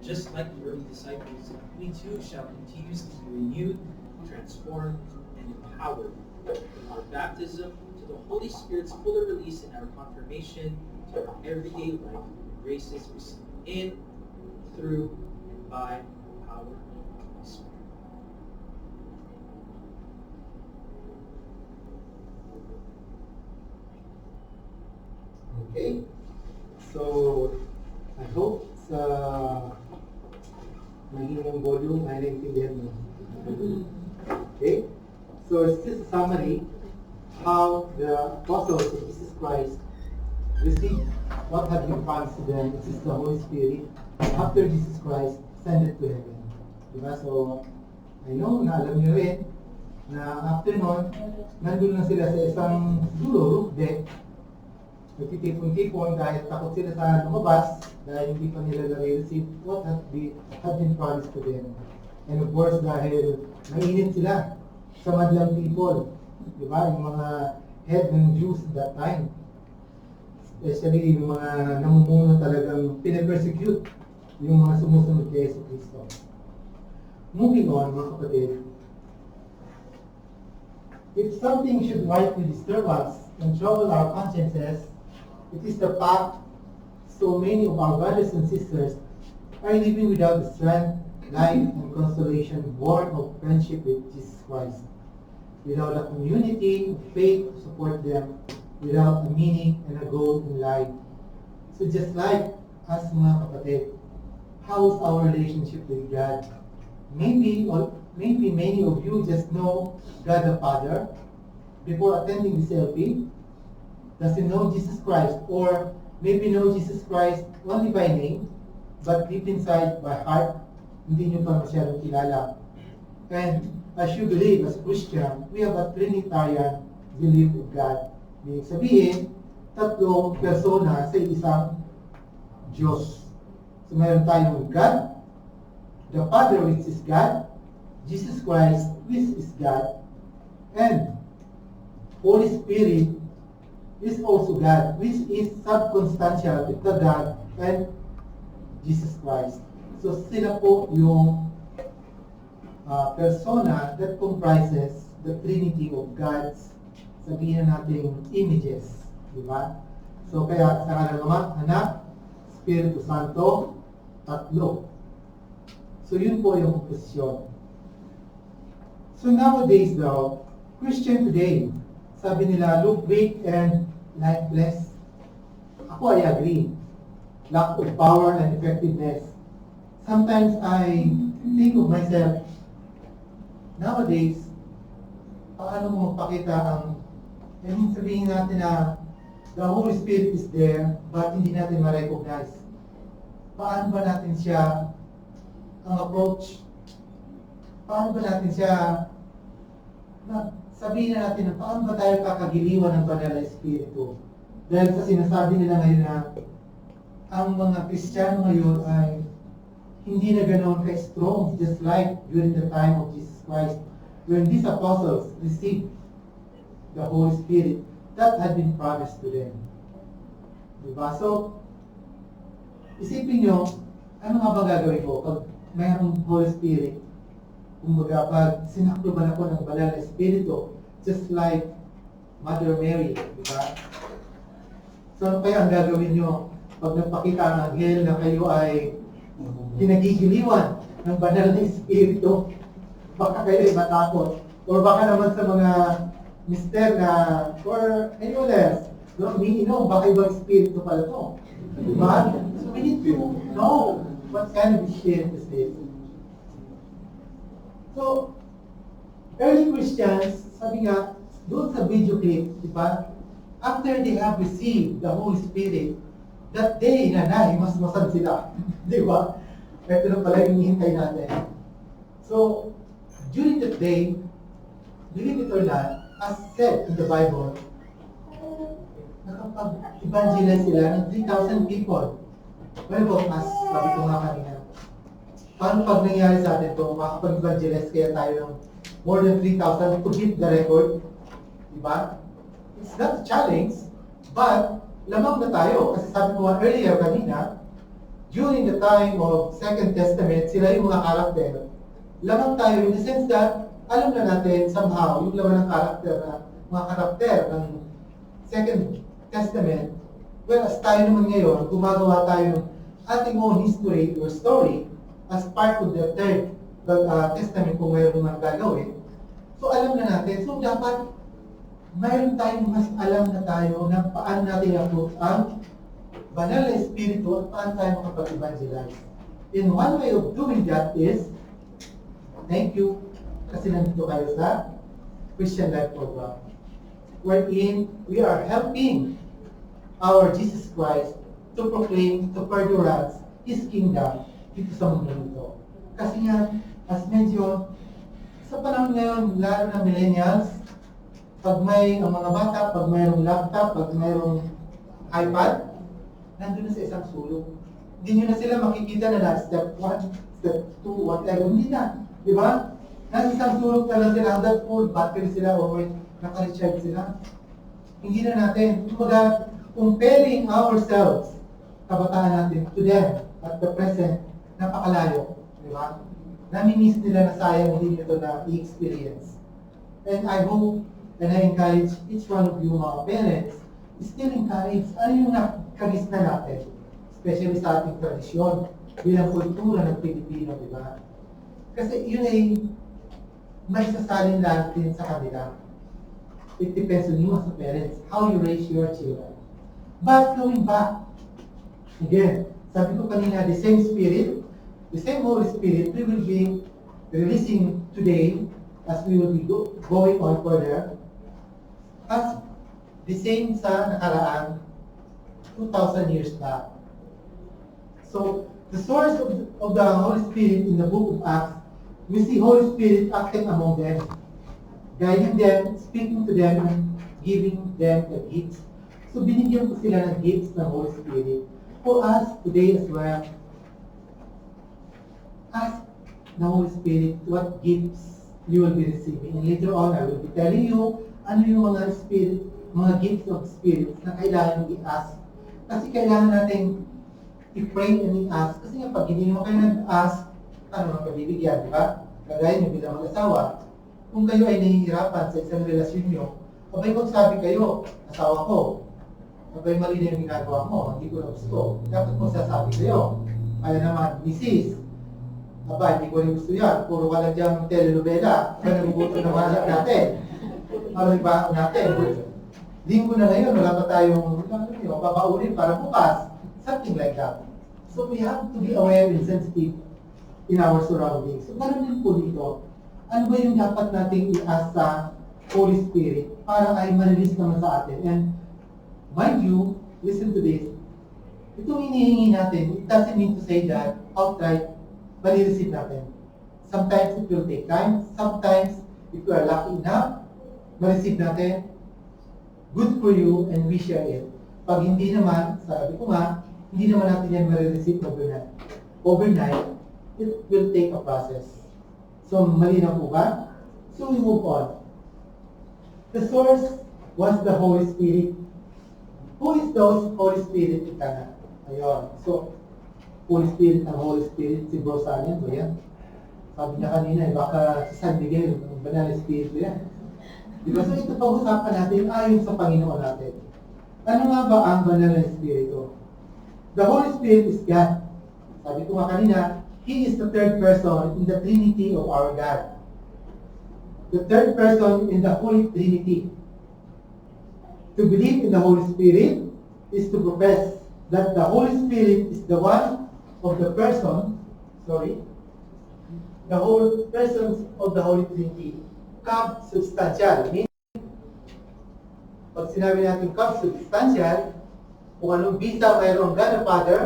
just like the early disciples, we too shall continuously be renewed, transformed, and empowered. From our baptism to the Holy Spirit's fuller release in our confirmation to our everyday life, graces received in, through, and by our Holy Spirit. Okay, so I hope sa naging yung volume ay naintindihan mo. Okay, so it's just a summary how the apostles of Jesus Christ received what had been promised to them, which is the Holy Spirit, after Jesus Christ ascended to heaven. Diba? So, I know na alam niyo rin na after nun, nandun lang sila sa isang siguro roof deck, nagtitipon-tipon dahil takot sila sa lumabas dahil hindi pa nila na-receive what had been promised to them. And of course, dahil mainit sila sa madlang people, di ba? Yung mga head ng Jews at that time. Especially yung mga namumuno talagang pinapersecute yung mga sumusunod kay Yesu Cristo. Moving on, mga kapatid, if something should rightly disturb us and trouble our consciences, it is the fact so many of our brothers and sisters are living without the strength, life, and consolation born of friendship with Jesus Christ, without a community of faith to support them, without a meaning and a goal in life. So just like us mga kapatid, how is our relationship with God? Maybe many of you just know God the Father before attending this LP. Doesn't know Jesus Christ, or maybe know Jesus Christ only by name, but deep inside, by heart, hindi nyo pa masyadong kilala. And as you believe, as Christian, we have a Trinitarian belief of God. Ibig sabihin, tatlong persona sa isang Diyos. So mayroon tayong God, the Father which is God, Jesus Christ which is God, and Holy Spirit is also God, which is subconsubstantial to God and Jesus Christ. So sila po yung persona that comprises the Trinity of God's, sabihin natin, images. Diba? So kaya sa kanang Ama, Anak, Espiritu Santo, tatlo. So yun po yung posisyon. So nowadays though, Christian today, sabi nila, look weak and lifeless. Ako, I agree. Lack of power and effectiveness. Sometimes I think of myself, nowadays, paano mo magpakita ang, sabihin natin na the Holy Spirit is there, but hindi natin ma-recognize. Paano ba natin siya ang approach? Paano ba natin siya sabihin na natin na paano ba tayo kakagiliwan ng banal na Espiritu? Dahil sa sinasabi nila ngayon na ang mga Kristiyano ngayon ay hindi na ganoon ka-strong, just like during the time of Jesus Christ, when these apostles received the Holy Spirit that had been promised to them. Diba? So, isipin nyo, ano nga ba gagawin ko pag mayroong Holy Spirit? Kumbaga, pag sinaktuban ako ng banal na Espiritu, just like Mother Mary, diba? So, ano kaya ang gagawin nyo pag nagpakita ang anghel na kayo ay kinagigiliwan ng banal na Espiritu? Baka kayo ay matakot. Or baka naman sa mga mister na, or anyone else, no, umiinom, baka ibang Espiritu pala to. Diba? So, we need to know what kind of spirit is this. So, early Christians, sabi nga, doon sa video clip, di ba? After they have received the Holy Spirit, that day, himasmasan sila. Di ba? Ito na pala yung hihintay natin. So, during that day, believe it or not, as said in the Bible, nakapag-evangelize sila ng 3,000 people. Well, about us, sabi ko nga kanina. Paano pag nangyari sa atin ito, makakapag-evangelize kaya tayo ng more than 3,000 to hit the record? Diba? It's not a challenge, but lamang na tayo. Kasi sabi ko earlier kanina, during the time of Second Testament, sila yung mga karakter. Lamang tayo in the sense that alam na natin somehow yung laman ng karakter na mga karakter ng Second Testament. Whereas tayo naman ngayon, gumagawa tayo ng ating own history or story as part of the Third Testament kung mayroon naman gagawin. So alam na natin. So dapat mayroon tayong mas alam na tayo na paano natin i-approach ang banal na espiritu at paano tayo makapag-evangelize. And one way of doing that is, thank you, kasi nandito kayo sa Christian Life Program, wherein we are helping our Jesus Christ to proclaim, to furtherance His kingdom dito sa mundo nito. Kasi nga, as mentioned, sa panahon ngayon, lalo na millennials, pag may ang mga bata, pag mayroong laptop, pag mayroong iPad, nandun na sa isang sulok. Hindi nyo na sila makikita na step 1, step 2, whatever. Hindi na. Di ba? Nasa isang sulok na lang sila, hanggang full battery sila or naka-recharge sila. Hindi na natin. Kumbaga, comparing ourselves, kabataan natin, to them, at the present, napakalayo. Di ba? Nami-miss nila na sayang hindi nito na i-experience. And I hope, and I encourage each one of you, mga parents, still encourage, ano yung nakagis na natin, especially sa ating tradisyon, bilang kultura ng Pilipino, di ba? Kasi yun ay may sasalin natin sa kanila. It depends on you as a parents, how you raise your children. But going back, again, sabi ko kanina, the same Spirit, the same Holy Spirit, we will be releasing today as we will be going on further, as the same sa nakaraan 2,000 years back. So, the source of the Holy Spirit in the book of Acts, we see Holy Spirit acting among them, guiding them, speaking to them, and giving them the gifts. So, binigyan ko sila ng gifts ng Holy Spirit. For us today as well, ask the Holy Spirit what gifts you will be receiving. And later on, I will be telling you ano yung mga spirit, mga gifts of spirit na kailangan i-ask. Kasi kailangan natin i-pray and i-ask. Kasi nga pag hindi mo kayo nag-ask, ano naman kabibigyan, di ba? Kagaya nyo bilang mag-asawa, kung kayo ay nahihirapan sa isang relasyon nyo, abay magsabi kayo, asawa ko, abay mali na yung ginagawa mo, hindi ko na gusto. Dapat mo sasabi kayo. Kaya naman, Mrs. Aba, hindi ko rin gusto yan. Puro ka lang diyang telenovela. Kaya nagugutom na mga natin. Ano yung baon natin? Linggo na ngayon, wala pa tayong babaunin para bukas. Something like that. So we have to be aware and sensitive in our surroundings. So ganun din po dito. Ano ba yung dapat nating i-ask sa Holy Spirit para ay ma-release naman sa atin? And mind you, listen to this. Itong hinihingi natin, it doesn't mean to say that outright, mali-receive natin. Sometimes it will take time. Sometimes, if you are lucky enough, ma-receive natin, good for you and we share it. Pag hindi naman, sabi ko nga, hindi naman natin yan ma-receive overnight. Overnight, it will take a process. So, mali na po ba? So, we move on. The source was the Holy Spirit. Who is those Holy Spirit? Ika na. Ayun. So, Holy Spirit ang Holy Spirit, si Bro Sanian ba yan? Sabi niya kanina, baka si San Miguel, ang banal na Spirit yan. Diba? So ito pag-usapan natin ayon sa Panginoon natin. Ano nga ba ang banal na Espiritu? The Holy Spirit is God. Sabi ko nga kanina, He is the third person in the Trinity of our God. The third person in the Holy Trinity. To believe in the Holy Spirit is to profess that the Holy Spirit is the one of the person, the whole persons of the Holy Trinity. Consubstantial. Meaning, pag sinabi natin consubstantial, kung anong bisa mayroong God the Father,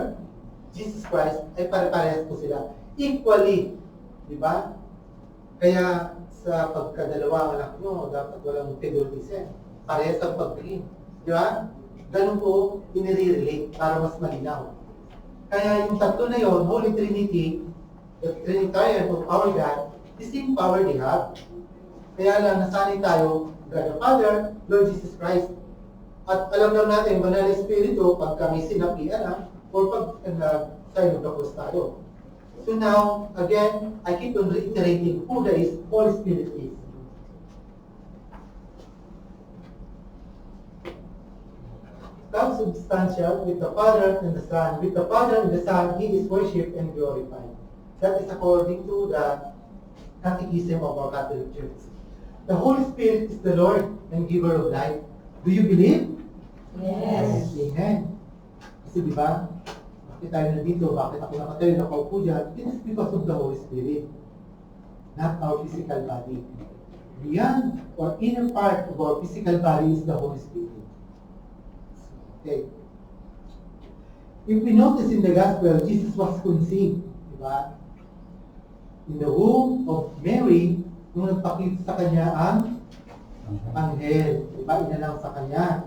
Jesus Christ, ay pare-parehas po sila. Equally. Di ba? Kaya sa pagkadalawang anak nyo, dapat walang favoritism. Parehas ang pagtingin. Di ba? Ganun po, inire-relate para mas malinaw. Kaya yung tatlo na yon, Holy Trinity, the Trinitarian of our God, the same power they have. Kaya lang, nasanay tayo, God the Father, Lord Jesus Christ. At alam lang natin, Banal na Espiritu, pag kami sinapian, or pag side of the cross tayo. So now, again, I keep on reiterating who the Holy Spirit is. Consubstantial with the Father and the Son. With the Father and the Son, He is worshipped and glorified. That is according to the Catechism of our Catholic Church. The Holy Spirit is the Lord and giver of life. Do you believe? Yes. Amen. Kasi di ba, bakit tayo nandito, bakit ako nakatayo, nakaupo dyan? It is because of the Holy Spirit, not our physical body. Beyond or inner part of our physical body is the Holy Spirit. Okay. If we notice in the Gospel, Jesus was conceived, di ba? In the womb of Mary, nung nagpakita sa kanya ang anghel, di ba? Inalang sa kanya.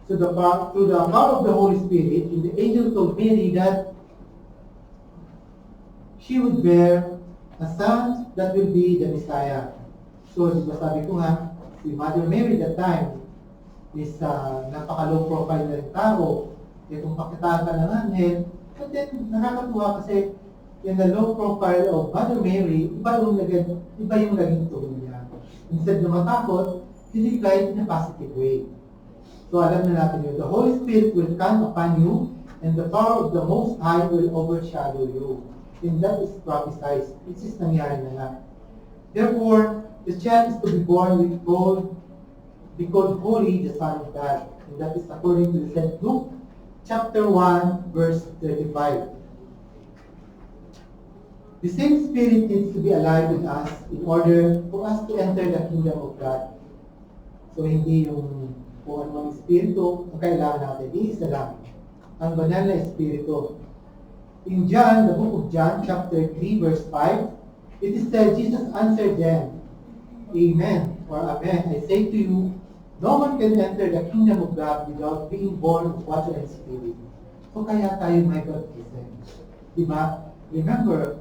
So through the power of the Holy Spirit, the angel told Mary that she would bear a son that will be the Messiah. So, di ba sabi ko nga, si Mother Mary that time is napaka-low profile na rin tao. Itong pakitaan ka ng anghel. But then, nakakatuwa kasi in the low profile of Mother Mary, iba yung naging tone niya. Instead na matakot, he replied in a positive way. So alam na natin yun. The Holy Spirit will come upon you and the power of the Most High will overshadow you. And that is prophesied. It is nangyari na nga. Therefore, the child is to be born be called Holy, the Son of God. And that is according to St. Luke, chapter 1, verse 35. The same Spirit needs to be alive in us in order for us to enter the kingdom of God. So hindi yung kung anong Espiritu ang kailangan natin. Iisa lang. Ang banal na Espiritu. In John, the book of John, chapter 3, verse 5, it is said, Jesus answered them, Amen, or Amen, I say to you, no one can enter the kingdom of God without being born of water and Spirit. So kaya tayo may baptism. Diba? Remember,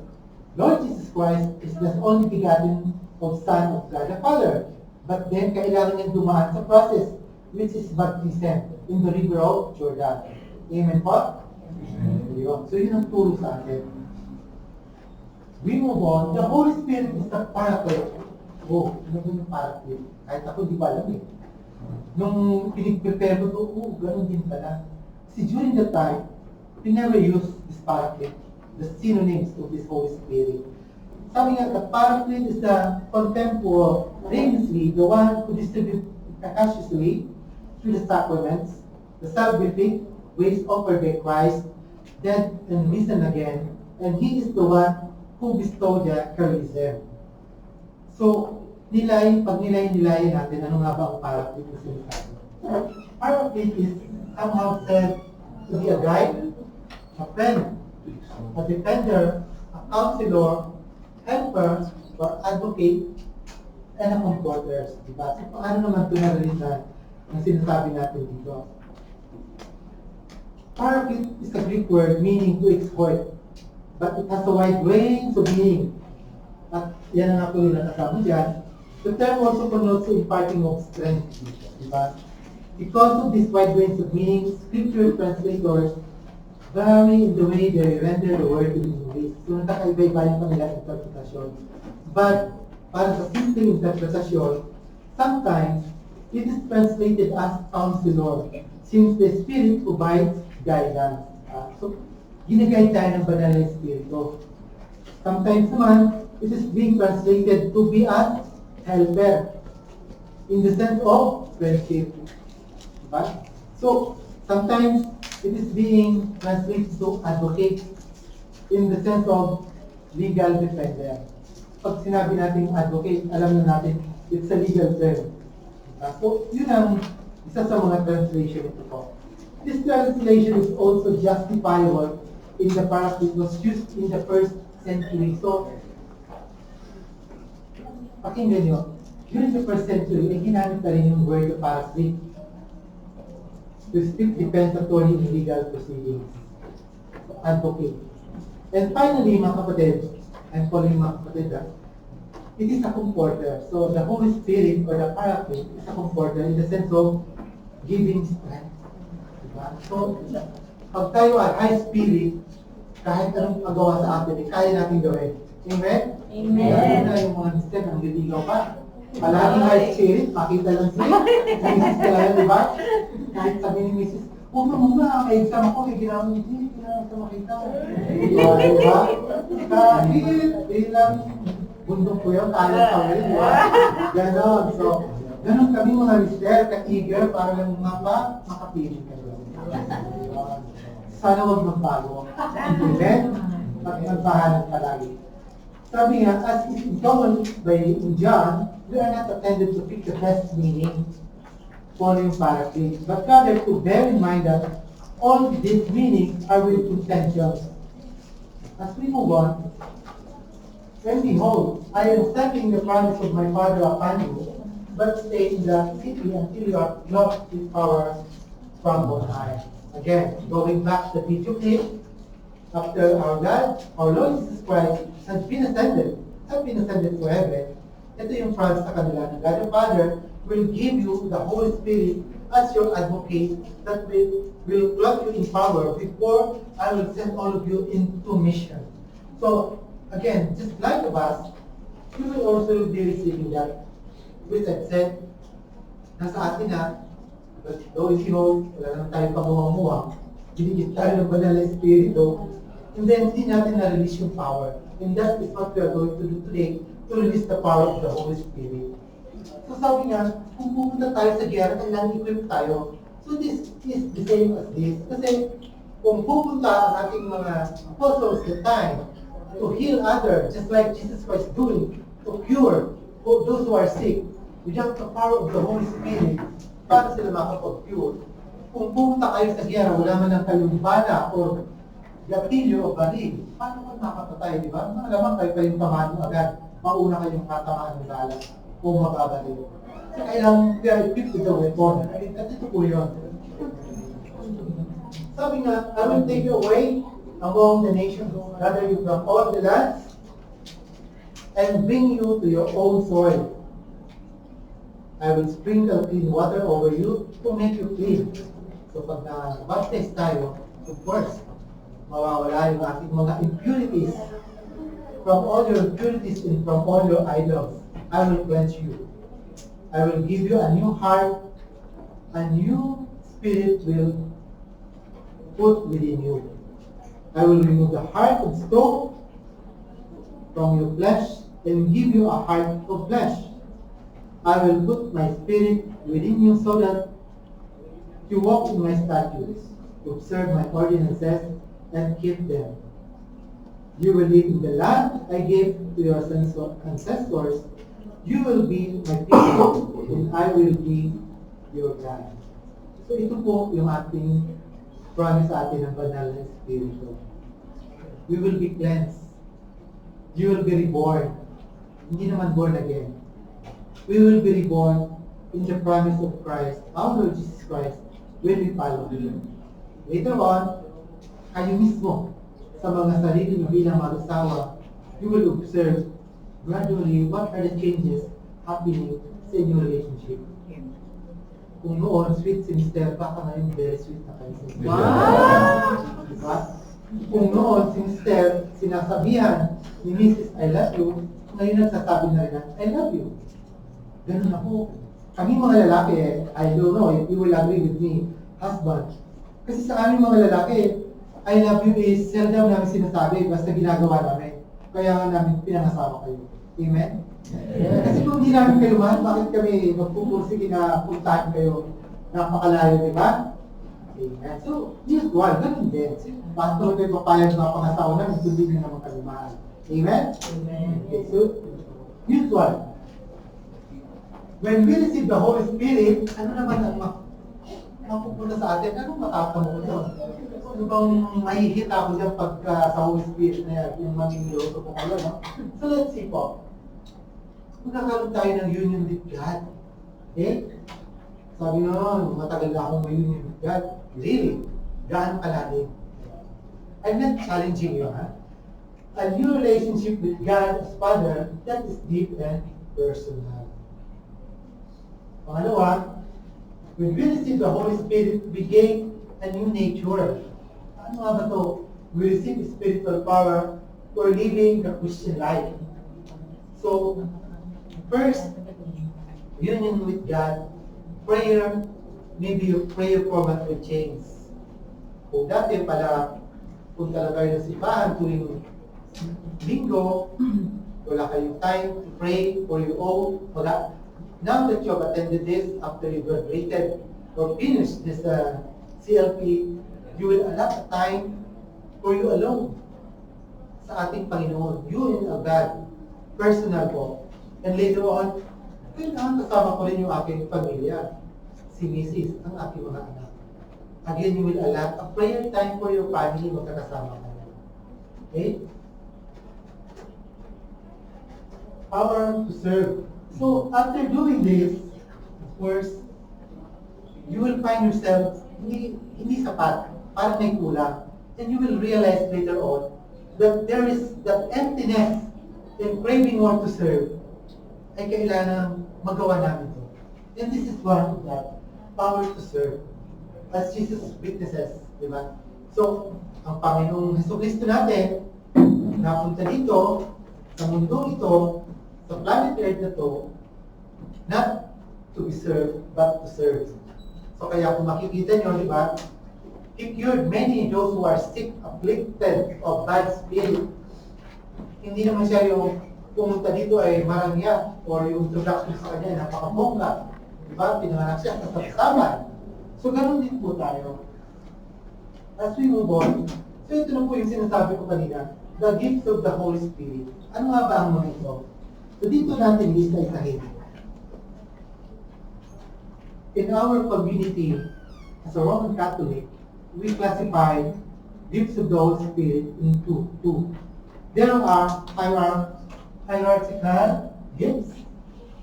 Lord Jesus Christ is the only begotten of Son of God the Father. But then, kailangan niyang dumaan sa process, which is baptism in the river of Jordan. Amen po? Amen. So yun ang turo sa atin. We move on. The Holy Spirit is the Paraclete. Oh, ano ba yung Paraclete? Kahit ako di ba alam eh. Nung pinag-prepare ko to, ganun din pala. See, during that time, we never used this Paraclete, the synonyms of this Holy Spirit. Sabi nga, the Paraclete is the contemporaneously the one who distributes efficaciously through the sacraments, the salvific ways offered by Christ, dead and risen again, and He is the one who bestowed the charism. So, pag nilay natin, ano nga ba ang Paraclete na sinasabi? Paraclete is somehow said to be a guide, a friend, a defender, a counselor, helper, or advocate, and a comforter. Diba? So, paano naman ito narinig ang sinasabi natin dito? Paraclete is a Greek word meaning to exhort, but it has a wide range of meaning. At yan ang ako yung nakasama dyan. The term also connotes imparting of strength. Diba? Because of this wide range of meaning, scripture translators vary in the way they render the word in English. So nakakaiba-iba yung kanilang interpretasyon. But para sa simple interpretasyon, sometimes it is translated as counselor since the Spirit provides guidance. So ginagay tayo ng banal na Espiritu. Sometimes naman, it is being translated to be as helper in the sense of friendship. Diba? So, sometimes it is being translated to advocate in the sense of legal defender. Pag sinabi natin advocate, alam na natin it's a legal term. So, yun ang isa sa mga translation ito po. This translation is also justifiable in the Paraclete was used in the first century. So, pakinggan nyo, during the first century, ay ginamit na rin yung word Paraclete to speak defensatory in legal proceedings. Advocate. And finally, mga kapatid, I'm calling mga kapatid, it is a comforter. So the Holy Spirit or the Paraclete is a comforter in the sense of giving strength. Diba? So, pag tayo ay high spirit, kahit anong pagawa sa atin, kaya natin gawin. Amen? Amen. Lalo na yung mga mister, ang liligaw pa. Palagi high spirit, makita lang siya. Misis ka lang, di ba? Kahit sabi ni Mrs. Huwag na muna, may exam ako, may ginawa hindi sa makita. Di ba? Kahit ilang bundok ko yun, talang kawin. Ganon. So, ganon kami mga mister, ka-eager para lang makapiling kayo. Sana huwag magbago. Amen? Magbahanap palagi. Sabi nga, as is common by John, we are not attended to pick the best meaning for yung paraphrase, but rather to bear in mind that all these meanings are with intentions. As we move on, and behold, I am setting the promise of my Father upon you, but stay in the city until you are clothed with power from on high. Again, going back to the video clip, after our God, our Lord Jesus Christ, has been ascended to heaven, ito yung promise sa kanila ng God the Father will give you the Holy Spirit as your advocate that will clothe you in power before I will send all of you into mission. So, again, just like of us, you will also be receiving that. Which I said, nasa atin na, but though if you know, wala naman tayo pamuha-muha, binigyan tayo ng banal na Espiritu, and then hindi natin na-release yung power. And that is what we are going to do today, to release the power of the Holy Spirit. So sabi nga, kung pupunta tayo sa giyera, kailangan equip tayo. So this is the same as this. Kasi kung pupunta ang ating mga apostles the time to heal others, just like Jesus Christ doing, to cure those who are sick, without the power of the Holy Spirit, paano sila makapag-cure? Kung pupunta kayo sa giyera, wala man lang kayong bala or gatilyo o baril, paano kayo makapatay, di ba? Malamang kayo kayong tamado agad, mauna kayong katamaan ng bala o mababaril. So, kailangan we are equipped with the weapon. At ito po yun. Sabi nga, I will take you away among the nations, gather you from all the lands, and bring you to your own soil. I will sprinkle clean water over you to make you clean. So pag na-baptize tayo, of course, mawawala yung ating mga impurities. From all your impurities and from all your idols, I will cleanse you. I will give you a new heart, a new spirit will put within you. I will remove the heart of stone from your flesh and give you a heart of flesh. I will put my spirit within you so that you walk in my statutes, observe my ordinances, and keep them. You will live in the land I gave to your ancestors. You will be my people, and I will be your God. So ito po yung ating promise sa atin ng banal na Espiritu. We will be cleansed. You will be reborn. Hindi naman born again. We will be reborn in the promise of Christ, our Lord Jesus Christ, when we follow Him. Later on, kayo mismo, sa mga sarili nyo bilang mag-asawa, you will observe gradually what are the changes happening sa inyong relationship. Kung noon, sweet si Mr. baka ngayon very sweet na kayo sa Mr. Wow! Diba? Kung noon, si Mr. sinasabihan ni Mrs. I love you, ngayon nagsasabi na rin na, I love you. Ganun ako. Kami mga lalaki, I don't know if you will agree with me, husband. Kasi sa aming mga lalaki, I love you is seldom namin sinasabi, basta ginagawa namin. Kaya nga namin pinangasawa kayo. Amen? Yeah. Kasi kung hindi namin kayo mahal, bakit kami magpupursige na puntahan kayo napakalayo, di ba? Amen. So, usual, ganun din. Bakit naman kayo papayag na pangasawa namin, kung hindi naman kami mahal. Amen? Amen. Okay, so, usual. When we receive the Holy Spirit, ano naman ang mapupunta sa atin? Anong matatamo ko doon? Ano bang mahihit ako dyan pagka sa Holy Spirit na yan, yung mamimiloso po kayo, no? So let's see po. Magkakaroon tayo ng union with God. Okay? Sabi nga, matagal na akong may union with God. Really? Gaano kalalim? I'm not challenging you, ha? A new relationship with God as Father, that is deep and personal. Pangalawa, when we receive the Holy Spirit, we gain a new nature. Ano nga ba ito? we receive spiritual power for living the Christian life. So, first, union with God, prayer, maybe your prayer format will change. Kung dati pala, punta lang kayo ng simbahan tuwing linggo, wala kayong time to pray for your own, wala. Now that you have attended this, after you graduated or finished this CLP, you will allot time for you alone sa ating Panginoon. You and God, personal po. And later on, kailangan kasama ko rin yung aking pamilya, si Mrs., ang aking mga anak. Again, you will allot a prayer time for your family, magkakasama kayo. Okay? Power to serve. So, after doing this, of course, you will find yourself hindi sapat, parang may kulang. And you will realize later on that there is that emptiness and craving more to serve ay kailangan magawa namin ito. And this is one of that, power to serve. As Jesus witnesses, di ba? So, ang Panginoong Jesucristo natin, napunta dito, sa mundo ito, sa planet Earth na to, not to be served, but to serve. So kaya kung makikita nyo, di ba, He cured many those who are sick, afflicted of bad spirit. Hindi naman siya yung pumunta dito ay marangya or yung introduction sa kanya, napakabongga. Di ba? Pinanganak siya sa kapsaman. So ganun din po tayo. As we move on, so ito na po yung sinasabi ko kanina, the gifts of the Holy Spirit. Ano nga ba ang mga ito? So dito natin isa-isahin. In our community, as a Roman Catholic, we classify gifts of the Holy Spirit into two. There are hierarchical gifts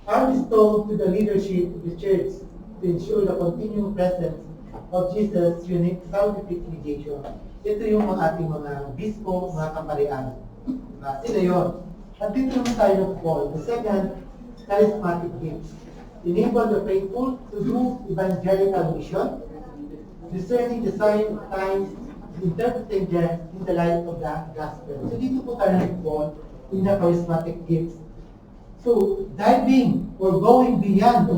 are bestowed to the leadership of the church to ensure the continuing presence of Jesus' unique salvific mediation. Ito yung mga ating mga bispo, mga kaparian. Sila yun. At dito naman tayo nag-call. The second, charismatic gifts. Enable the faithful to do evangelical mission, discerning the sign of times, interpreting them in the light of the gospel. So dito po tayo nag-call in the charismatic gifts. So, diving or going beyond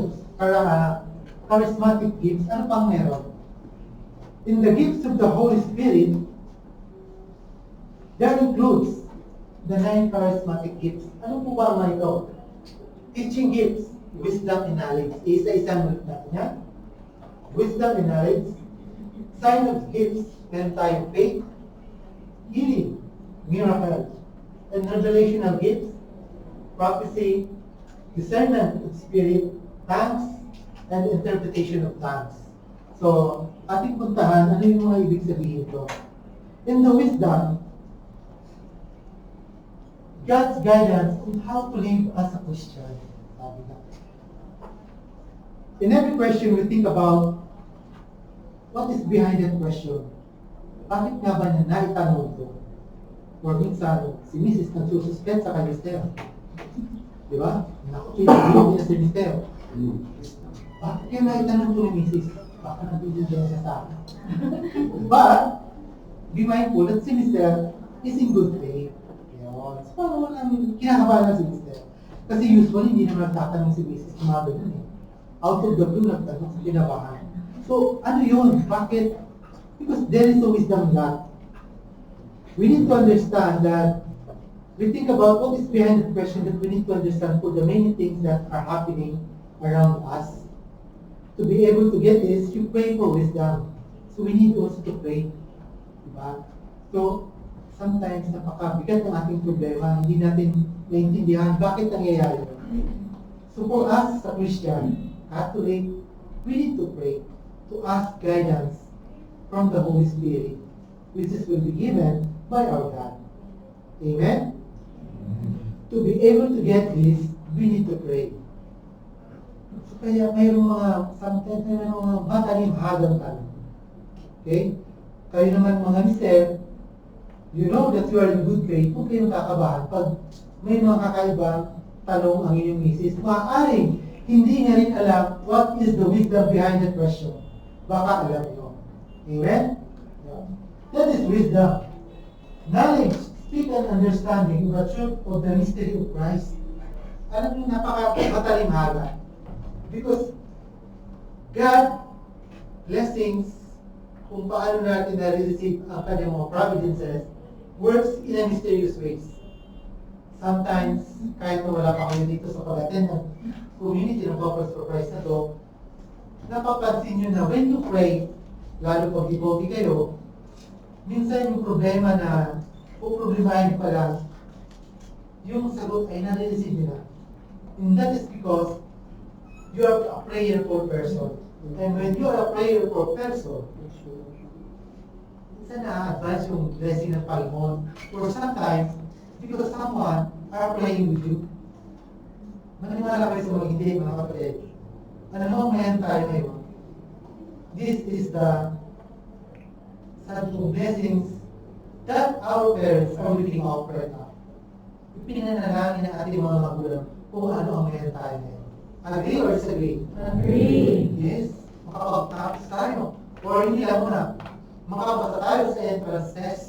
charismatic gifts, ano pang meron? In the gifts of the Holy Spirit, there includes the 9 charismatic gifts. Ano po ba mga ito? Teaching gifts, wisdom and knowledge. Isa-isang ulit natin yan. Wisdom and knowledge. Sign of gifts, meron tayong faith, healing, miracle, and revelational gifts, prophecy, discernment of spirit, tongues, and interpretation of tongues. So, ating puntahan, ano yung mga ibig sabihin ito? In the wisdom, God's guidance on how to live as a Christian. Sabi na. In every question, we think about what is behind that question. Bakit nga ba na naitanong ito? Or minsan, si Mrs. nagsususpend sa kanyang mister. Di ba? Naku, pinag-iwan niya si mister. Bakit kaya naitanong ito ni Mrs.? Baka nabibigyan siya sa akin. But, be mindful that si mister is in good faith. Yun. So, parang walang kinakabahan na si mister. Kasi usually, hindi naman nagtatanong si Mrs. kung mga ganun eh. Out of the blue, nagtanong sa kinabahan. So, ano yun? Bakit? Because there is a wisdom God. We need to understand that we think about what is behind the question that we need to understand for the many things that are happening around us. To be able to get this, you pray for wisdom. So we need also to pray. Diba? So, sometimes napakabigat ng ating problema, hindi natin naintindihan bakit nangyayari. So for us, sa Christian, Catholic, we need to pray, to ask guidance from the Holy Spirit, which is will be given by our God. Amen? To be able to get this, we need to pray. So kaya mayroong mga, sometimes mayroong mga matalimhagang tanong. Okay? Kayo naman mga mister, you know that you are in good faith, huwag kayong kakabahan. Pag may mga kakaibang tanong ang inyong misis, maaaring hindi niya rin alam what is the wisdom behind that question. Baka alam niyo. Amen? Yeah. That is wisdom. Knowledge, speak and understanding the truth of the mystery of Christ. Alam niyo, napaka-matalimhaga. Because God blessings, kung paano natin na-receive ang kanyang mga providences, works in a mysterious ways. Sometimes, kahit na wala pa kayo dito sa pag-attend ng community ng Corpus for Christ na to, napapansin nyo na when you pray, lalo pag devotee kayo, minsan yung problema na problemahin pa lang, yung sagot ay nare-receive nyo na. And that is because you are a prayerful person. And when you are a prayerful person, minsan na-advance yung blessing ng Panginoon. Or sometimes, because someone are praying with you. Maniwala kayo sa mga hindi, mga kapatid. Ano mo, ngayon tayo ngayon. This is the sabi kong blessings that our parents are living out right now. Ipinanalangin ng ating mga magulang kung ano ang meron tayo ngayon. Agree or disagree? Agree. Yes. Makapagtapos tayo. Or hindi lang muna. Makapasa tayo sa entrance test.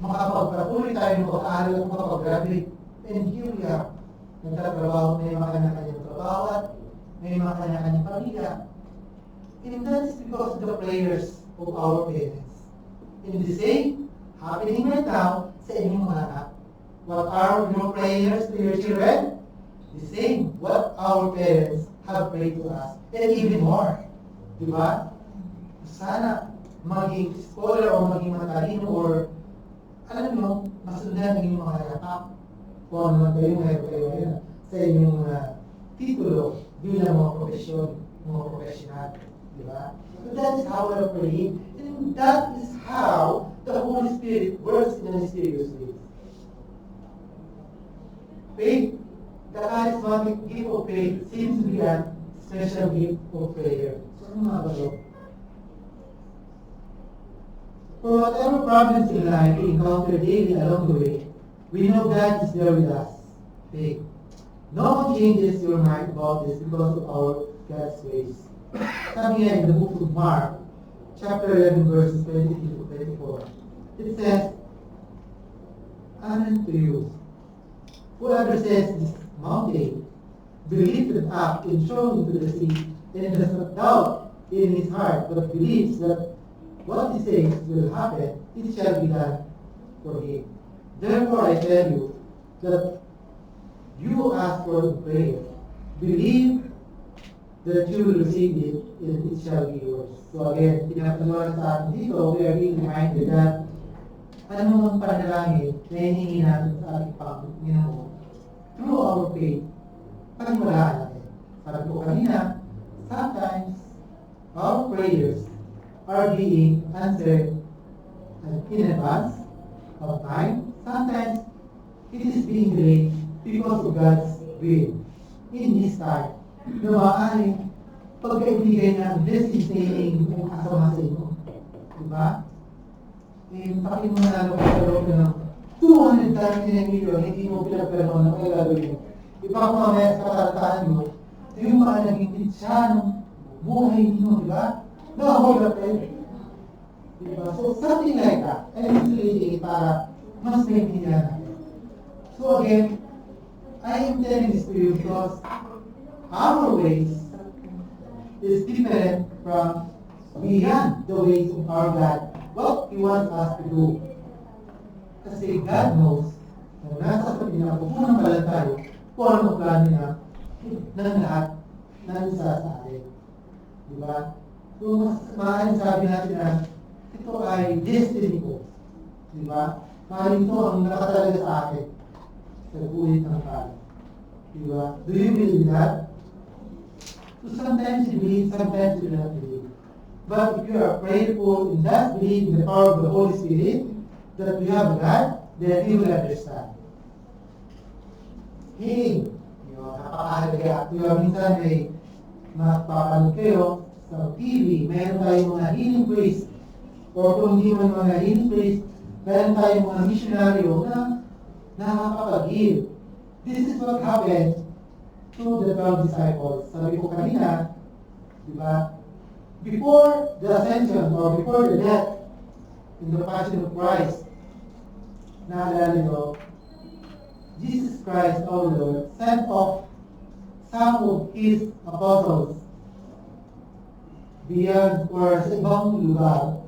Makapagpatuloy tayo ng pag-aaral at makapag-graduate. And here we are. Nagtatrabaho, may mga kanya-kanyang trabaho at may mga kanya-kanyang pamilya. And that is because of the prayers of our parents. And the same happening right now sa inyong mga anak. What are your prayers to your children? The same, what our parents have prayed to us. And even more. Diba? Sana maging scholar o maging matalino or alam nyo, masundan ang inyong mga yapak. Kung ano man kayo ngayon sa inyong titulo bilang mga profesyon, mga professional. Diba? So that is how we're praying. And that is how the Holy Spirit works in a mysterious way. Faith, the charismatic gift of faith seems to be a special gift of prayer. So ano mga balo? For whatever problems in life we encounter daily along the way, we know God is there with us. Faith. No one changes your mind about this because of our God's ways. Sabi nga in the book of Mark, chapter 11, verses 22 to 24, it says, "Amen to you. Whoever says this mountain, be lifted up and thrown into the sea, and does not doubt in his heart, but believes that what he says will happen, it shall be done for him. Therefore I tell you that you ask for prayer. Believe that you will receive it, and it shall be yours." So again, pinapagawa sa atin dito, we are being reminded that anumang panalangin na hinihingi natin sa ating Panginoon, through our faith, paniwalaan natin. Sabi ko kanina, sometimes our prayers are being answered in advance of time. Sometimes it is being delayed because of God's will in His time. Na maaaring pagkaibigay na ang blessings na hinihingi mo kasama sa inyo. Diba? Pakin mo na lang sa loob ng 200 times in a million, hindi mo pinagpanoon na kaya gagawin mo. Ipaka mamaya sa katatahan mo, ito yung mga naging pitsa ng buhay ninyo, di ba? Nakahold up kayo. Diba? So, something like that. And it's really para mas maintindihan natin. So again, I am telling this to you because our ways is different from beyond the ways of our God. What He wants us to do. Kasi God knows na nasa sa pinapupunan pala tayo kung ano ang plano niya ng lahat ng isa sa atin. Diba? So, mas maaaring sabi natin na ito ay destiny ko. Diba? Maaaring ito ang nakatalaga sa akin sa gulit ng tao. Diba? Do you believe that? So sometimes you believe, sometimes you do not believe. But if you are prayerful and just believe in the power of the Holy Spirit, that we have God, then you will understand. Healing. Napakahalaga. Minsan may mapapanood kayo sa TV, meron tayong mga healing priest. O kung hindi man mga healing priest, meron tayong mga missionaryo na nakakapag-heal. This is what happened to the 12 disciples. Sabi ko kanina, di ba? Before the ascension or before the death in the passion of Christ, naalala nyo, Jesus Christ, our Lord, sent off some of His apostles beyond or sa ibang lugar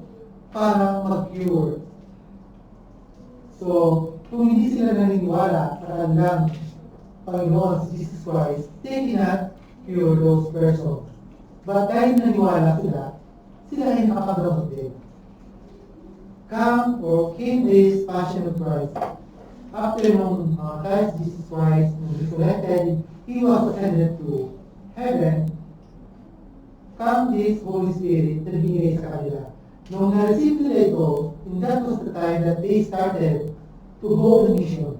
para mag-cure. So, kung hindi sila naniniwala sa kanilang Panginoon si Jesus Christ, they cannot cure those persons. But dahil naniniwala sila, sila ay nakapagdamot din. Came this passion of Christ. After nung Christ Jesus Christ, nung resurrected, He was ascended to heaven. Come this Holy Spirit na binigay sa kanila. Nung na-receive nila ito, and that was the time that they started to go on mission.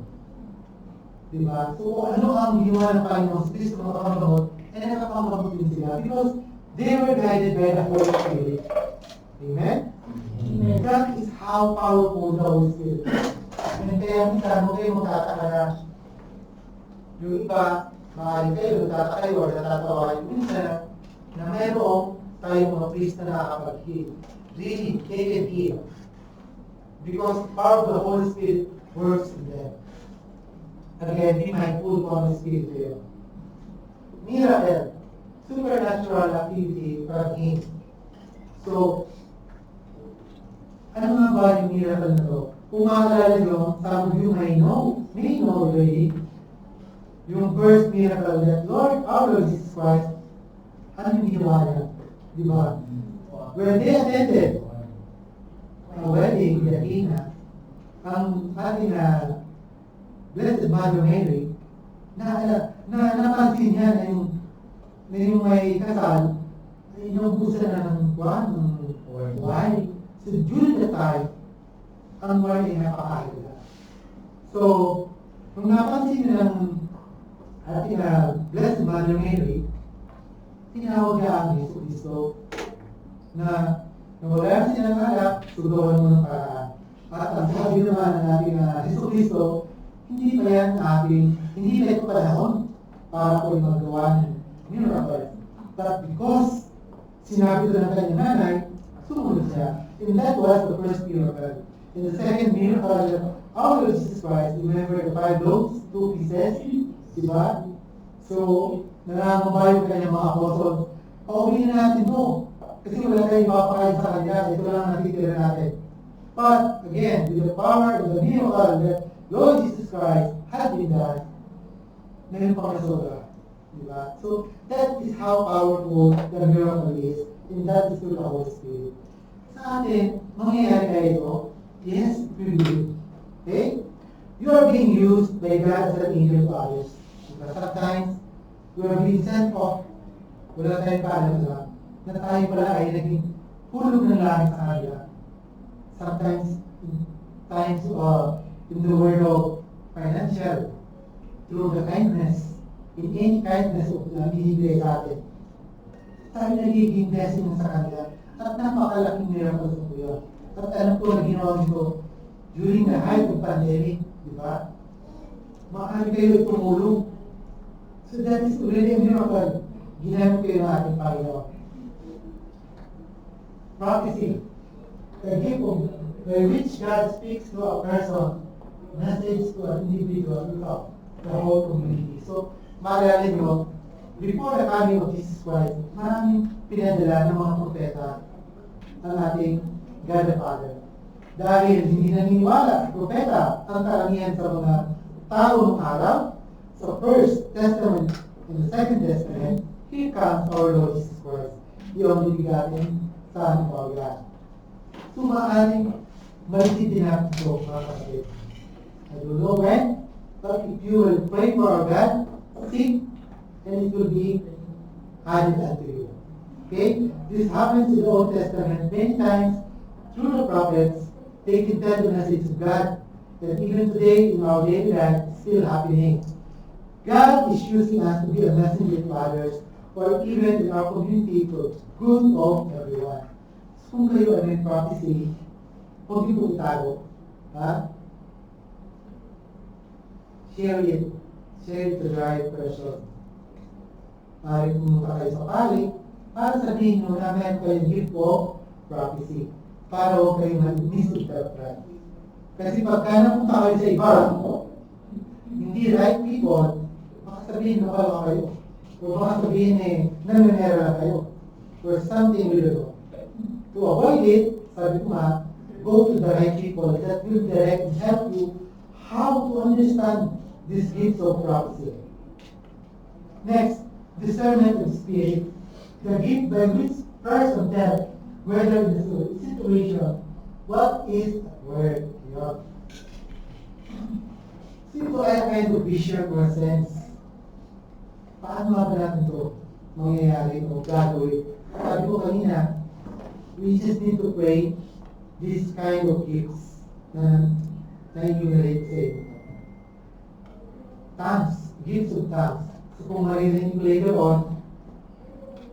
Diba? So ano ang ginawa ng Panginoon sa Kristo ng kapanggamot, ay nakapanggamot din sila because they were guided by the Holy Spirit. Amen? Amen. That is how powerful the Holy Spirit is. And kaya minsan, huwag kayo magtataka na yung iba, maaaring kayo nagtataka kayo or natatawa kayo minsan na mayroong tayong mga priest na nakakapag-heal. Really, they can heal. Because power of the Holy Spirit works in them. And again, be mindful of the Spirit here. Miracle, supernatural activity from Him. So, ano nga ba yung miracle na to? Kung maalala nyo, some of you may know already, yung first miracle that Lord, our Lord Jesus Christ, ano yung ginawa niya? Di ba? When they attended a wedding in Cana, ang ating Blessed Mother Mary, napansin niya na yung may kasal, inubusan na ng wine. So during the time, ang wine ay napakahalaga. So, nung napansin ng ating Blessed Mother Mary, tinawag niya ang Yesu Cristo na wala siya ng anak, sugawan mo ng paraan. At ang sabi naman ng ating Yesu Cristo, hindi pa ito panahon para po magawa ng miracle. But because sinabi ito ng kanyang nanay, sumunod siya. And that was the first miracle. And the second miracle, our Lord Jesus Christ, remember the 5 loaves, 2 pieces, diba? So, nanangamba yung kanyang mga apostles, pauwiin na natin to. Kasi wala tayong mapakain sa kanya, ito lang natitira natin. But, again, with the power of the miracle that Lord Jesus Christ had been done, meron pang nasobra. Diba? So, that is how powerful the miracle is, and that is through the Holy Spirit. Sa atin, mangyayari kaya ito? Yes, we will. Okay? You are being used by God as an angel to others. Diba? Sometimes, we are being sent off, wala tayong paalam lang, na tayo pala ay naging hulog ng langit sa kanila. Sometimes, in the world of financial, through the kindness, in any kindness of binibigay sa atin, tayo nagiging blessing sa kanila. At napakalaking miracle sa kuya. At alam ko na ginawa nito during the height of pandemic, di ba? Maaari kayo tumulong. So that is already a miracle. Ginamit kayo ng ating Panginoon. Prophecy. The gift of by which God speaks to a person, message to an individual throughout the whole community. So, maalala nyo, before the coming of Jesus Christ, maraming pinadala ng mga propeta ang ating God the Father. Dahil hindi naniniwala si propeta ang karamihan sa mga tao ng araw, sa First Testament and the Second Testament, here comes our Lord Jesus Christ, the only begotten Son of our God. So maaaring malitin din natin ito, mga kapatid. I don't know when, but if you will pray for our God, seek, and it will be added unto you. Okay? This happens in the Old Testament many times through the prophets. They can tell the message of God that even today in our daily life is still happening. God is using us to be a messenger to others or even in our community for good of everyone. So kung kayo ay may prophecy, huwag niyo po itago. Ha? Share it. Share it to the right person. Maaaring pumunta kayo sa pali para sabihin nyo na meron kayong gift of prophecy. Para huwag kayo mag-misinterpret. Kasi pagka napunta kayo sa iba, hindi right people, baka sabihin na kayo. O baka sabihin nangyayari na kayo. Or something will do. To avoid it, sabi ko nga, go to the right people that will direct and help you how to understand these gifts of prophecy. Next, discernment of spirit. The gift by which person tells whether in the situation what is at work. Yeah. Simple ay kind of vision or sense. Paano ba natin ito mangyayari o gagawin? Sabi ko kanina, we just need to pray this kind of gifts na na-enumerate sa inyo. Tongues, gifts of tongues. So kung maririnig ko later on,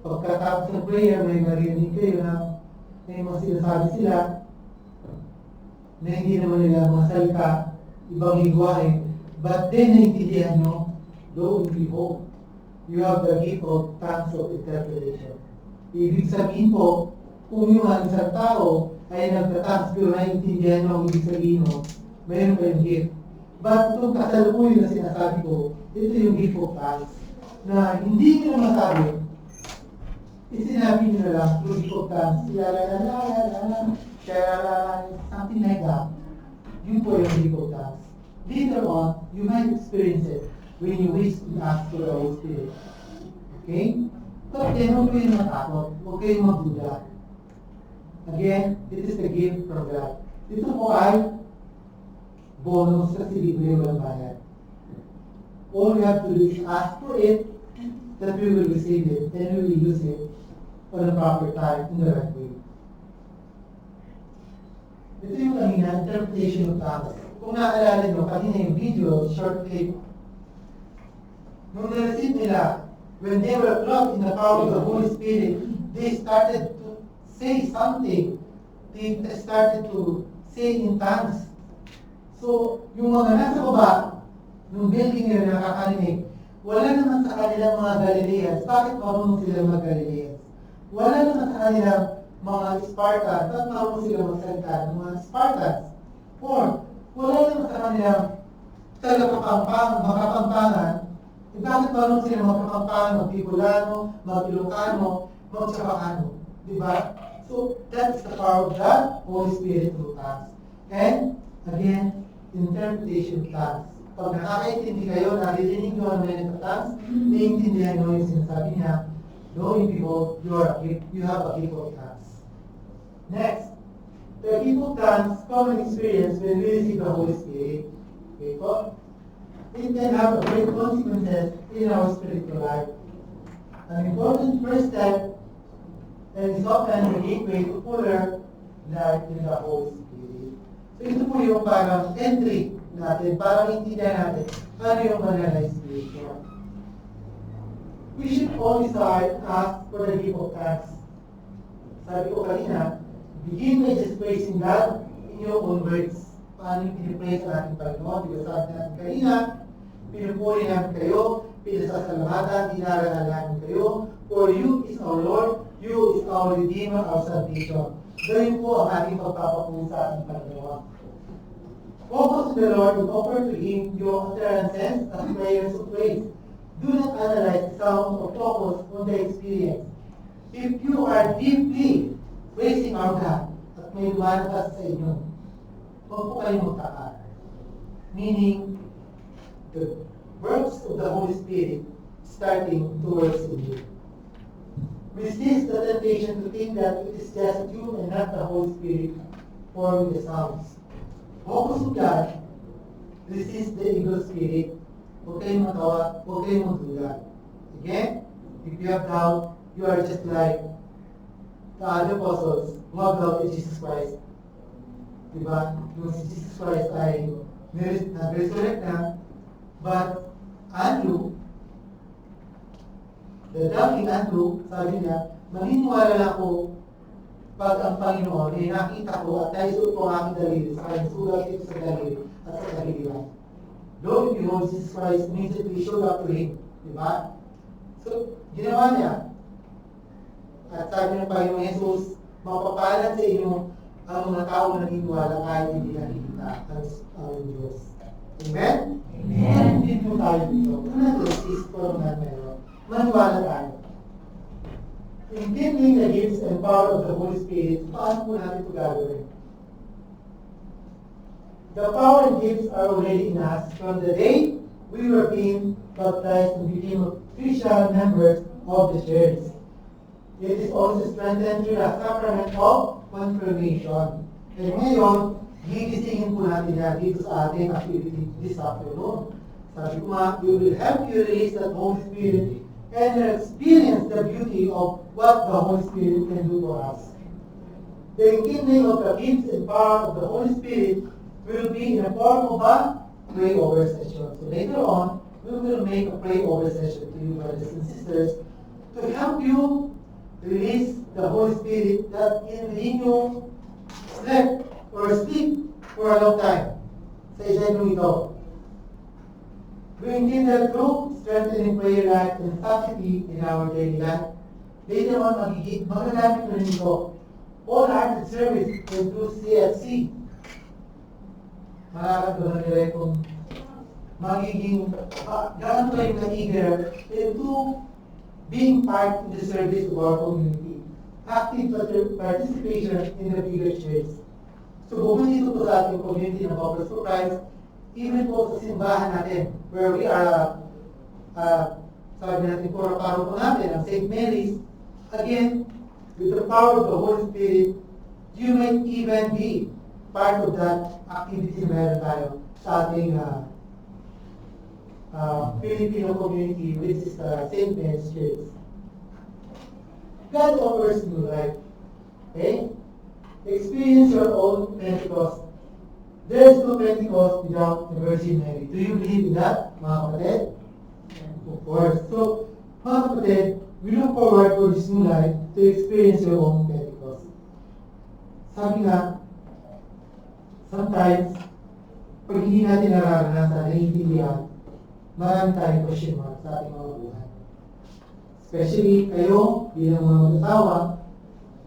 pagkatapos ng prayer, may maririnig kayo na may mga sinasabi sila na hindi naman nila mga salita, ibang lingwahe, but then naintindihan nyo, lo and behold, you have the gift of tongues of interpretation. Ibig sabihin po, kung yung isang tao ay nagtatangs pero naiintindihan nyo ang ibig sabihin mo, mayroon kayong gift. But itong kasalukuyan na sinasabi ko, ito yung gift of tongues, na hindi nyo na masabi, isinabi nyo na lang, yung gift of tongues, something like that. Yun po yung gift of tongues. Later on, you might experience it when you wish to ask for the Holy Spirit. Okay? But then, huwag kayong matakot. Huwag kayong magduda. Again, it is the gift from God. Ito po ay bonus sa libre walang bayad. All we have to do is ask for it, that we will receive it, and we will use it on the proper time, in the right way. Ito yung kanina, interpretation of tongues. Kung naaalala nyo, kanina yung video, short clip, nung na-receive nila, when they were clothed in the power of the Holy Spirit, they started to say something. They started to say in tongues. So, yung mga nasa baba, nung building nila nakakarinig, wala naman sa kanilang mga Galileans. Bakit marunong sila mag-Galileans? Wala naman sa kanilang mga Spartans. Bakit marunong sila magsalita ng mga Spartans? Or, wala naman sa kanilang makapampangan. Bakit marunong sila magkapampangan, mag-Bicolano, mag-Ilocano, mag-Chabacano? Diba? So, that's the power of God, Holy Spirit through tongues. And, again, interpretation of tongues. Pag nakakaintindi kayo, naririnig nyo ang mga tongues, naiintindihan nyo yung sinasabi niya, knowing people, you have a gift of tongues. Next, the gift of tongues, common experience when we receive the Holy Spirit. Okay, po? It can have great consequences in our spiritual life. An important first step and is often the gateway to fuller life in the Holy Spirit. So ito po yung parang entry natin, parang intindihan natin ano yung banal na spiritual. We should always ask for the gift of tongues. Sabi ko kanina, begin by just praising God in your own words. Paano yung pinipraise ang ating Panginoon? Because sabi natin kanina, pinupuri namin kayo, pinasasalamatan, dinarangal namin kayo. For you is our Lord, you is our Redeemer, our salvation. Gawin po ang ating pagpapapuno sa ating Panginoon. Focus to the Lord and offer to Him your utterances as prayers of praise. Do not analyze the sound or focus on the experience. If you are deeply praising our God at may lumalabas sa inyo, huwag po kayong magtaka. Meaning, the works of the Holy Spirit starting to work in you. Resist the temptation to think that it is just you and not the Holy Spirit forming the sounds. Focus on God. Resist the evil spirit. Huwag kayong matawa, huwag kayong magduda. Again, if you have doubt, you are just like the other apostles who have doubted Jesus Christ. Diba? Yung si Jesus Christ ay nag-resurrect na, but Andrew, the doubting Andrew, sabi niya, maniniwala lang ako pag ang Panginoon ay nakita ko at naisuot ko ang aking daliri sa kanyang sulat ito sa daliri at sa daliriwan. Lo and behold, Jesus Christ immediately showed up to him. Diba? So, ginawa niya. At sabi ng Panginoon Jesus, mapapalad sa inyo ang mga tao na naniniwala kahit hindi nakikita. ang Diyos. Amen? Amen. Hindi po tayo dito. Kung nag-resist po na meron, maniwala tayo. Intending the gifts and power of the Holy Spirit, paano po natin ito gagawin? The power and gifts are already in us from the day we were being baptized and became official members of the church. It is also strengthened through the sacrament of confirmation. And ngayon, gigisingin po natin yan dito sa ating activity this afternoon. Sabi ko nga, we will help you release that Holy Spirit and experience the beauty of what the Holy Spirit can do for us. The enkindling of the gifts and power of the Holy Spirit will be in the form of a pray-over session. So later on, we will make a pray-over session to you, brothers and sisters, to help you release the Holy Spirit that in within you slept or sleep for a long time. Sa isyong ito. We intend that through strengthening prayer life and sanctity in our daily life. Later on, magagamit ko rin ito. All active service and through CFC. Makakagawa nila kung magiging gaano kayo ka-eager into being part of the service of our community. Active participation in the bigger church. So bukod dito po sa ating community ng Baptist for Christ, even po sa simbahan natin, where we are, sabi natin po, paro po natin, ang St. Mary's, again, with the power of the Holy Spirit, you might even be part of that activity na meron tayo sa ating Filipino community, which is St. Mary's Church. God offers new life. Okay? Experience your own Pentecost. There is no Pentecost without the Virgin Mary. Do you believe in that, mga kapatid? Of course. So, mga kapatid, we look forward for this new life to experience your own Pentecost. Sabi nga, sometimes, pag hindi natin nararanasan, naiintindihan, marami tayong question mark sa ating mga buhay. Especially kayo, bilang mga mag-asawa,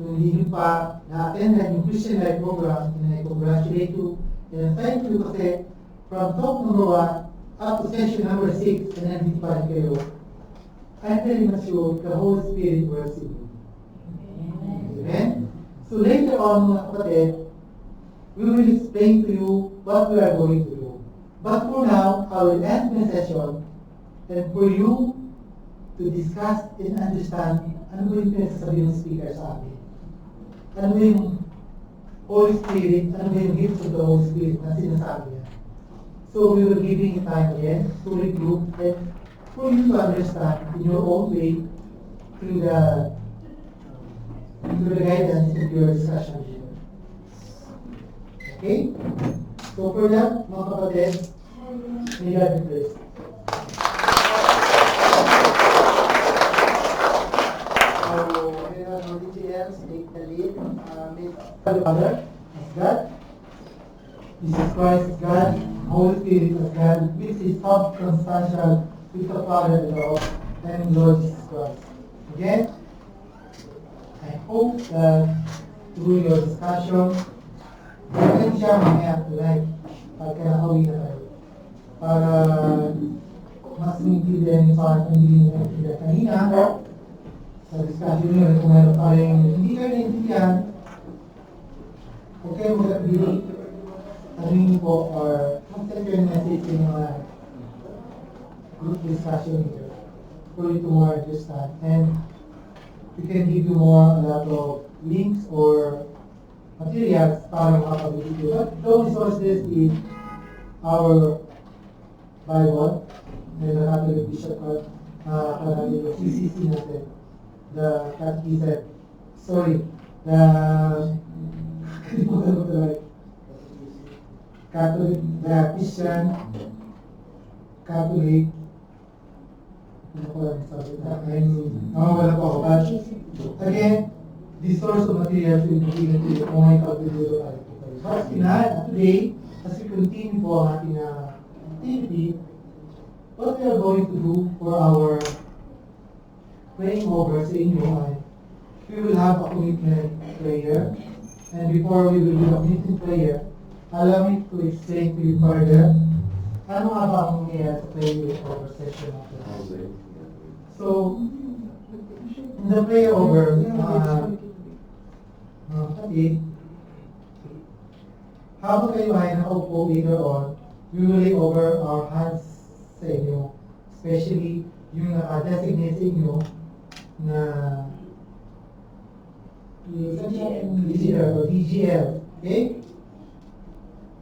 kung hindi nyo pa na-attend yung Christian Life Program, and I congratulate you, and thank you kasi from talk number 1 up to session number 6, and nandito pa rin kayo, I'm very much sure the Holy Spirit works in you. Amen? So later on, mga kapatid, we will explain to you what we are going to do. But for now, I will end my session and for you to discuss and understand ano ba yung pinagsasabi ng speaker sa amin. Ano yung Holy Spirit, ano yung gifts of the Holy Spirit na sinasabi niya. So we will giving you time again to regroup and for you to understand in your own way through the guidance of your discussion here. Okay? So for that, mga kapatid, may God be praised. Father as God, Jesus Christ as God, Holy Spirit as God, which is substantial with the Father and Lord Jesus Christ. Again, I hope that through your discussion, pwede siya mamaya tonight pagka nakauwi na tayo. Para mas maintindihan yung part ng hindi nyo naintindihan kanina sa discussion nyo, kung meron pa rin hindi kayo naintindihan, okay, mag-bili, tanongin po, or mag-send your message in mga group discussion here for you to more understand. And we can give you a lot of links or materials para makapag-bili you. But those resources is our Bible, and the Catholic Bishop Canadian CCC natin, the Catechism, the Catholic, the Christian, Catholic, wala po ako. But again, the source of materials will be given to you kung may pag-video tayo po kayo. But today, as we continue po ang ating activity, what we are going to do for our praying over sa inyo ay we will have a commitment prayer. And before we will do a commitment prayer, allow me to explain to you further. Ano nga ba ang nangyayari sa prayer over session natin? So, in the prayer over, kapatid, habang kayo ay nakaupo later on, we will lay over our hands sa inyo, especially yung naka-designate sa inyo na DGL or DGL, okay?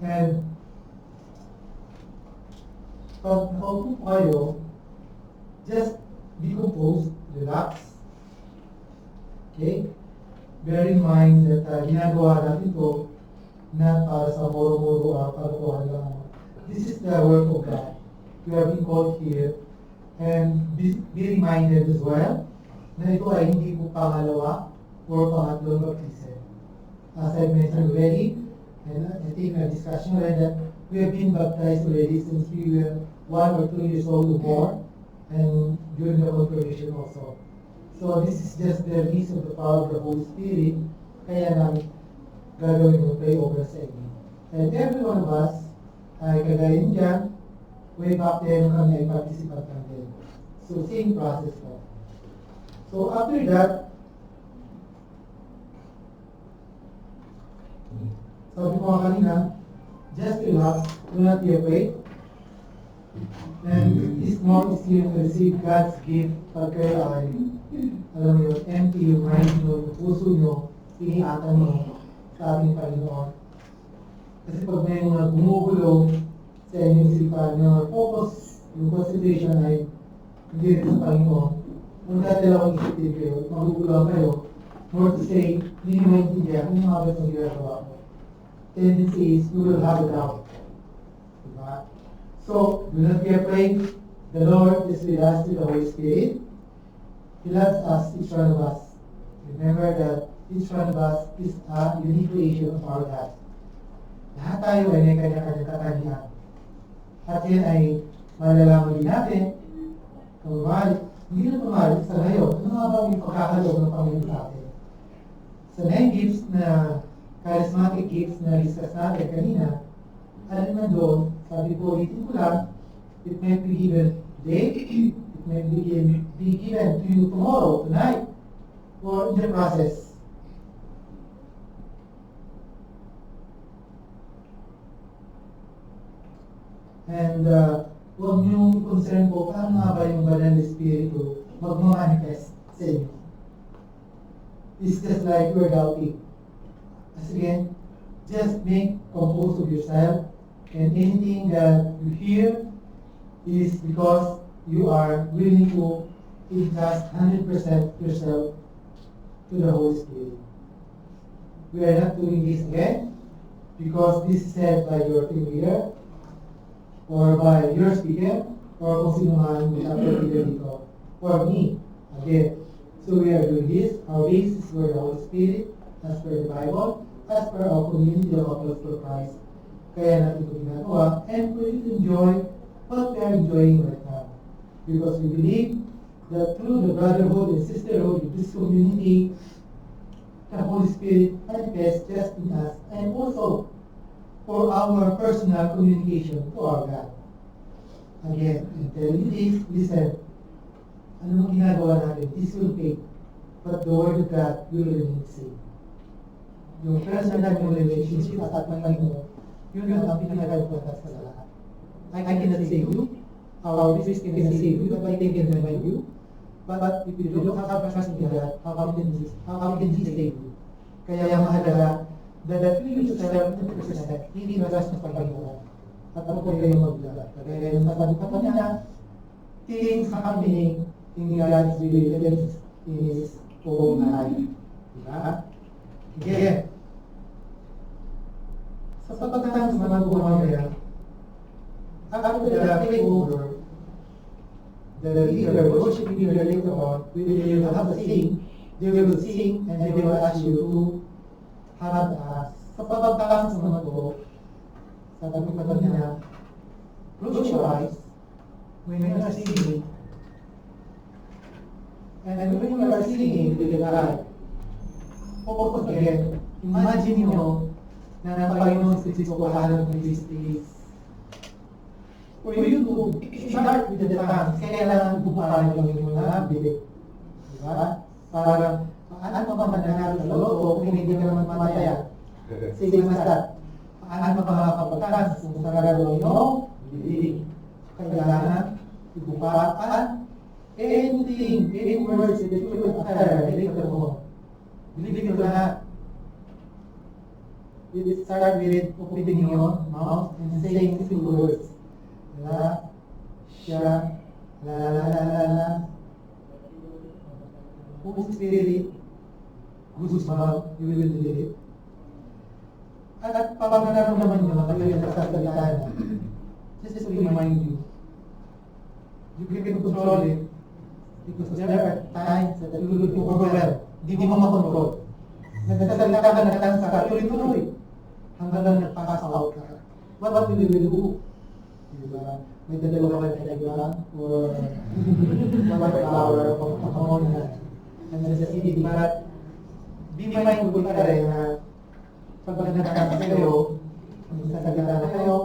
And pag nakaupo kayo, just be composed, relax, okay? Bear in mind that ginagawa natin ito not para sa moro-moro o kalokohan lang. This is the work of God. We are being called here, and be reminded as well na ito ay hindi po pangalawa or pangatlong baptism. As I mentioned already, and I think na discussion already that we have been baptized already since we were 1 or 2 years old or more, and during the confirmation also. So this is just the release of the power of the Holy Spirit, kaya namin gagawin yung pray over sa inyo. And every one of us ay kagayin dyan, way back then kami ay participant ng din. So same process po. So after that, sabi ko nga kanina, just relax, do not be afraid. And this month is here to receive God's gift pag kayo ay, alam mo yun, empty yung mind nyo, yung puso nyo, iniatan nyo sa ating Panginoon. Kasi pag may mga gumugulo sa inyong isipan, yung focus, yung concentration ay hindi rin sa Panginoon. Kung dalawang isipin kayo, magugulo kayo, more to say, hindi nyo maintindihan kung mga ba't ang ginagawa mo. Tendency is, you will have a doubt. Diba? So, do not be afraid. The Lord is with us through the Holy Spirit. He loves us, each one of us. Remember that each one of us is a unique creation of our God. Lahat tayo ay may kanya-kanyang katangian. At yan ay malalaman din natin kung hindi na tumalik sa ngayon. Ano nga ba yung pagkakaloob ng Panginoon sa atin? Sa 9 gifts na charismatic gifts na discuss natin kanina, alin man doon, sabi ko, ulitin ko lang, it may be given today, it may be given to you tomorrow, tonight, or in the process. And huwag niyong concern po, paano nga ba yung banal na espiritu magmamanifest sa inyo? It's just like we're doubting. As again, just make compose of yourself, and anything that you hear is because you are willing to entrust 100% yourself to the Holy Spirit. We are not doing this again because this is said by your team leader or by your speaker or kung sino man may appropriate dito. For me, again. So we are doing this. Our basis for the Holy Spirit, as per the Bible, as per our community of Apostles for Christ. Kaya natin ito ginagawa, and for you to enjoy what we are enjoying right now. Because we believe that through the brotherhood and sisterhood of this community, the Holy Spirit manifests just in us, and also for our personal communication to our God. Again, I'm telling you this, listen, ano nang ginagawa natin? This will fade, but the Word of God will remain the same. Yung personal relationship at Panginoon, yun ang pinaka-importante sa lahat. I cannot save you, our priest cannot save you, but they can remind you. But if you don't have trust in God, how can He save you? Kaya mahalaga that you yourself 100% hindi trust ng Panginoon. At ako po kayo maglaga. Kaya yung sasabi pa niya, things happening in God's will in His own life. Diba? Again, sa pagkatapos naman po mamaya, after the takeover, the leader, the worship leader later on, they will have a sing, they will sing, and they will ask you to have sa pagkatapos naman po, sa tabi pa niya, close your eyes, when you are singing, and when you are singing with the God, focus again, imagine nyo na Panginoon si Kristo kaharap ng these days. For you to start with the thanks, kailangan bukaran lang yung mga bilik. Diba? Parang, paano ba mananalo sa loto kung hindi ka naman mataya? Same as that. Paano ba makakapagtans kung sa gagawin mo? Bilik. Kailangan ibukaan anything, any words that you will utter later on. Believe it or not, it start with opening your mouth and saying simple words. La, siya, la. Holy Spirit, goosebump, you will do it. At pag nararamdaman nyo, kayo yung nakasalita na, just to remind you, you can control it because there are times that you will be overwhelmed. Hindi mo makontrol. Nagsasalita ka, nagtansa ka, tuloy-tuloy. Hanggang nag-pass out ka. What will you do? Diba? May dalawa ka na diba? Or 1 hour of kahon na nasa-city. But be mindful ka rin na pag nagtansa kayo, nagsasalita na kayo,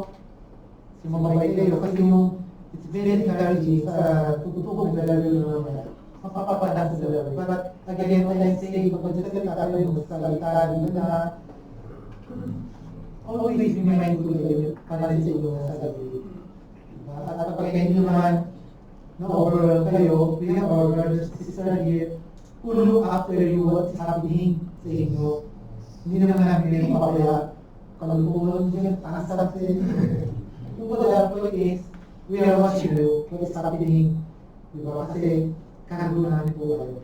sumabay kayo, kasi yung it's very encouraging sa tututugog na lalo yung mga mapapapadang sa lalo. But again, when I say, pag nagsasalita kayo, magsasalita rin na always be mindful kayo para sa inyong sasabi. At pag hindi naman na-overwhelm kayo, we have our brothers and sisters here who look after you what is happening sa inyo. Hindi naman namin yung papaya. Kalungkulon dyan, taas-taas din. Yung point is, we are watching you what is happening. Diba? Kasi kakagulo namin po kayo.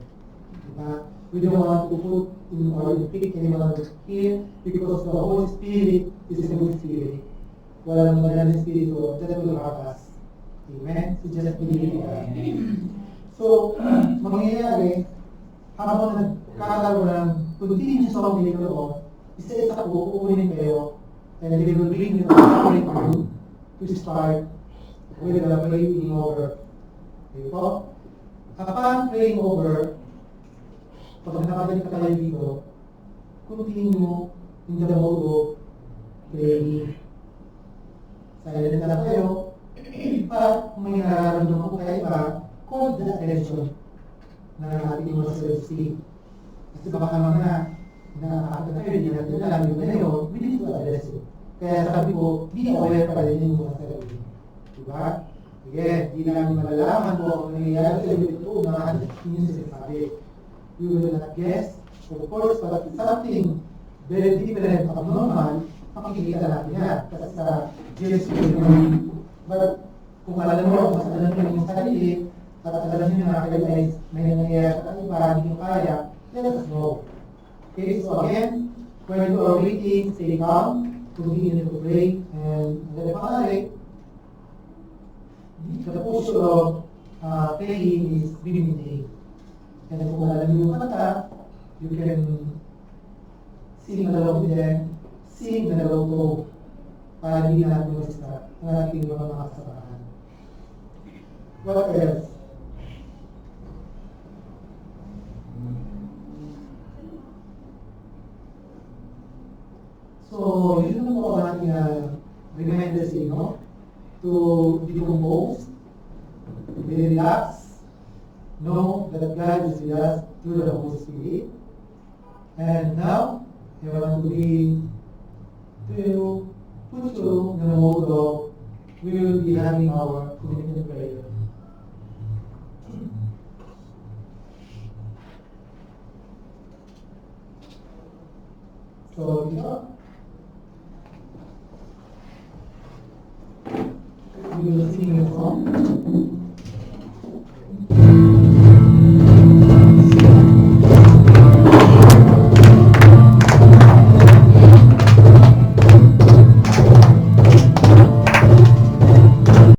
Diba? We don't want to put in or pick anyone here because the Holy Spirit is a good spirit. Walang magaling spirito that will help us. Amen? So just believe in God. So, mangyayari, habang nagkakaroon ng continuous song later on, isa-isa po, kukunin kayo, and they will bring you to to start with the praying over. Okay po? Kapag praying over, pag nakabalik ka tayo dito, continue in the mode of praying. Silent na kayo, at kung may nararamdaman ko kayo iba, call the attention na ating mga self-esteem. Kasi baka mamaya, nakakakita na kayo, hindi natin alam yung ngayon, we need to address it. Kaya sabi ko, be aware pa rin yung mga sarili. Diba? Again, di namin malalaman kung ano nangyayari sa iyo ito, mga yung sinasabi. We will not guess, of course, but something very different, abnormal, makikita natin yan. Kasi sa Jesus but kung alam mo, mas alam nyo yung sarili, at alam nyo na kayo ay may nangyayari sa iba, hindi nyo kaya, let us know. Okay, so again, when you are waiting, stay calm, continue to pray, and the pangalit, the posture of praying is bibigay. And kung alam nyo yung kanta, you can sing along with them, sing along to para hindi natin mag-start ang ating mga kasabahan. What else? So, yun naman po ang ating reminder sa inyo to be composed, to be relaxed, know that God is with us through the Holy Spirit. And now, I want to put you in the mode of we will be having our commitment prayer. So, we will sing a song.